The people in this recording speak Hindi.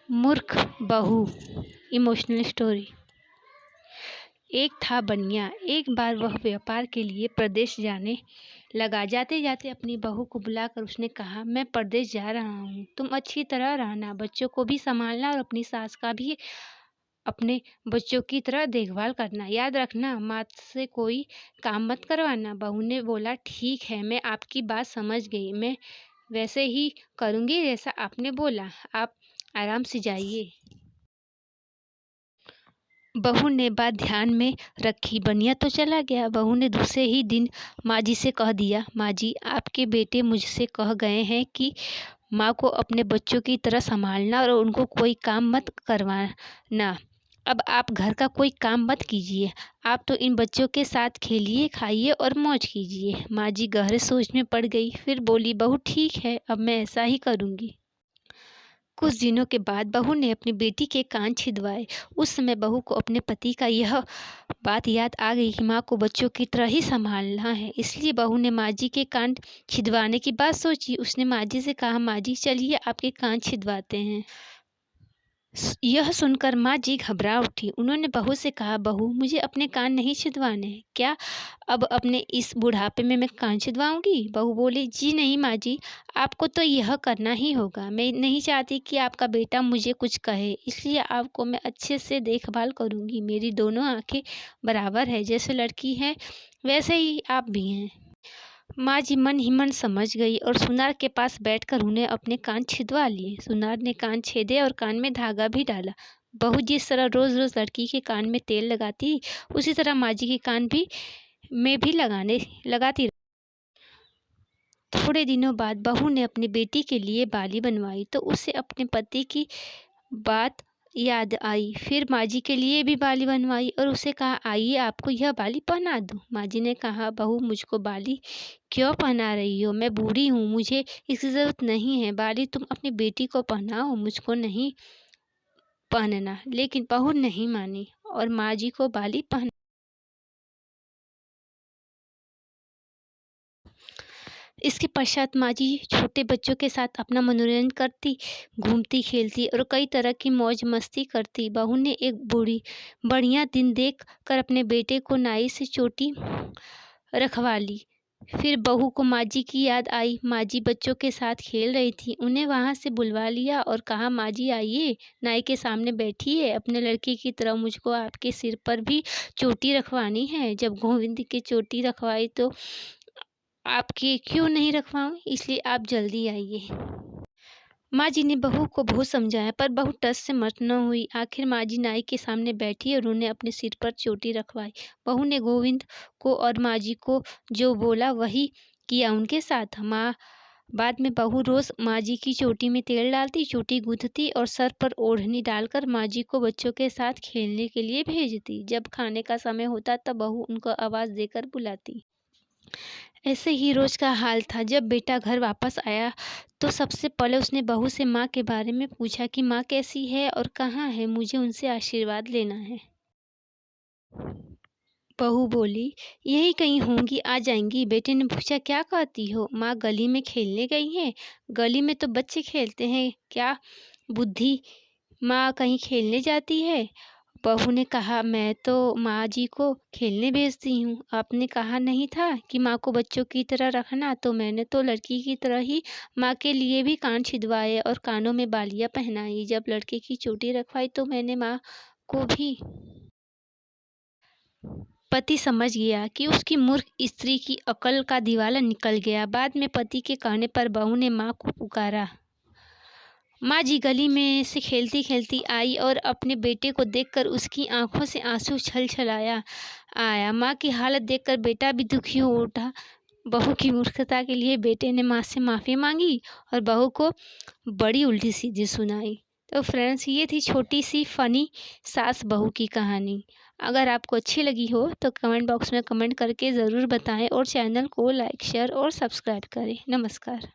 मूर्ख बहू इमोशनल स्टोरी। एक था बनिया। एक बार वह व्यापार के लिए प्रदेश जाने लगा। जाते जाते अपनी बहू को बुलाकर उसने कहा, मैं प्रदेश जा रहा हूँ, तुम अच्छी तरह रहना, बच्चों को भी संभालना और अपनी सास का भी अपने बच्चों की तरह देखभाल करना। याद रखना, माँ से कोई काम मत करवाना। बहू ने बोला, ठीक है, मैं आपकी बात समझ गई, मैं वैसे ही करूँगी जैसा आपने बोला। आप आराम से जाइए। बहू ने बात ध्यान में रखी। बनिया तो चला गया। बहू ने दूसरे ही दिन माँ जी से कह दिया, माँ जी, आपके बेटे मुझसे कह गए हैं कि माँ को अपने बच्चों की तरह संभालना और उनको कोई काम मत करवाना। अब आप घर का कोई काम मत कीजिए, आप तो इन बच्चों के साथ खेलिए, खाइए और मौज कीजिए। माँ जी गहरे सोच में पड़ गई। फिर बोली, बहू ठीक है, अब मैं ऐसा ही करूँगी। कुछ दिनों के बाद बहू ने अपनी बेटी के कान छिदवाए। उस समय बहू को अपने पति का यह बात याद आ गई कि माँ को बच्चों की तरह ही संभालना है। इसलिए बहू ने माँ जी के कान छिदवाने की बात सोची। उसने माँ जी से कहा, माँ जी चलिए आपके कान छिदवाते हैं। यह सुनकर माँ जी घबरा उठी। उन्होंने बहू से कहा, बहू मुझे अपने कान नहीं छिदवाने, क्या अब अपने इस बुढ़ापे में मैं कान छिदवाऊंगी? बहू बोली, जी नहीं माँ जी, आपको तो यह करना ही होगा। मैं नहीं चाहती कि आपका बेटा मुझे कुछ कहे, इसलिए आपको मैं अच्छे से देखभाल करूंगी। मेरी दोनों आंखें बराबर है, जैसे लड़की है वैसे ही आप भी हैं। माँ जी मन ही मन समझ गई और सुनार के पास बैठकर उन्हें अपने कान छिदवा लिए। सुनार ने कान छेदे और कान में धागा भी डाला। बहू जिस तरह रोज रोज लड़की के कान में तेल लगाती, उसी तरह माँ जी के कान में भी लगाती रही। थोड़े दिनों बाद बहू ने अपनी बेटी के लिए बाली बनवाई तो उसे अपने पति की बात याद आई। फिर माँ जी के लिए भी बाली बनवाई और उसे कहा, आइए आपको यह बाली पहना दूं। माँ जी ने कहा, बहू मुझको बाली क्यों पहना रही हो? मैं बूढ़ी हूँ, मुझे इसकी जरूरत नहीं है। बाली तुम अपनी बेटी को पहनाओ, मुझको नहीं पहनना। लेकिन बहू नहीं मानी और माँ जी को बाली पहना। इसके पश्चात माँ जी छोटे बच्चों के साथ अपना मनोरंजन करती, घूमती खेलती और कई तरह की मौज मस्ती करती। बहू ने एक बढ़िया दिन देख कर अपने बेटे को नाई से चोटी रखवा ली। फिर बहू को माँ जी की याद आई। माँ जी बच्चों के साथ खेल रही थी, उन्हें वहाँ से बुलवा लिया और कहा, माँ जी आइए, नाई के सामने बैठिए, अपने लड़के की तरह मुझको आपके सिर पर भी चोटी रखवानी है। जब गोविंद की चोटी रखवाई तो आपकी क्यों नहीं रखवाऊं, इसलिए आप जल्दी आइए। माँ जी ने बहू को बहुत समझाया पर बहू टस से मत न हुई। आखिर माँ जी नाई के सामने बैठी और उन्हें अपने सिर पर चोटी रखवाई। बहू ने गोविंद को और माँ जी को जो बोला वही किया उनके साथ। बाद में बहू रोज माँ जी की चोटी में तेल डालती, चोटी गूंथती और सर पर ओढ़नी डालकर माँ जी को बच्चों के साथ खेलने के लिए भेजती। जब खाने का समय होता तब बहू उनको आवाज़ देकर बुलाती। ऐसे ही रोज का हाल था। जब बेटा घर वापस आया तो सबसे पहले उसने बहू से माँ के बारे में पूछा कि माँ कैसी है और कहाँ है, मुझे उनसे आशीर्वाद लेना है। बहू बोली, यही कहीं होंगी, आ जाएंगी। बेटे ने पूछा, क्या कहती हो? माँ गली में खेलने गई हैं। गली में तो बच्चे खेलते हैं, क्या बुद्धि माँ कहीं खेलने जाती है? बहू ने कहा, मैं तो माँ जी को खेलने भेजती हूँ। आपने कहा नहीं था कि माँ को बच्चों की तरह रखना, तो मैंने तो लड़की की तरह ही माँ के लिए भी कान छिदवाए और कानों में बालियाँ पहनाई। जब लड़के की चोटी रखवाई तो मैंने माँ को भी। पति समझ गया कि उसकी मूर्ख स्त्री की अकल का दिवाला निकल गया। बाद में पति के कहने पर बहू ने माँ को पुकारा। माँ जी गली में से खेलती खेलती आई और अपने बेटे को देखकर उसकी आंखों से आंसू छलछलाया आया। माँ की हालत देखकर बेटा भी दुखी हो उठा। बहू की मूर्खता के लिए बेटे ने माँ से माफ़ी मांगी और बहू को बड़ी उल्टी सीधी सुनाई। तो फ्रेंड्स, ये थी छोटी सी फनी सास बहू की कहानी। अगर आपको अच्छी लगी हो तो कमेंट बॉक्स में कमेंट करके ज़रूर बताएं और चैनल को लाइक, शेयर और सब्सक्राइब करें। नमस्कार।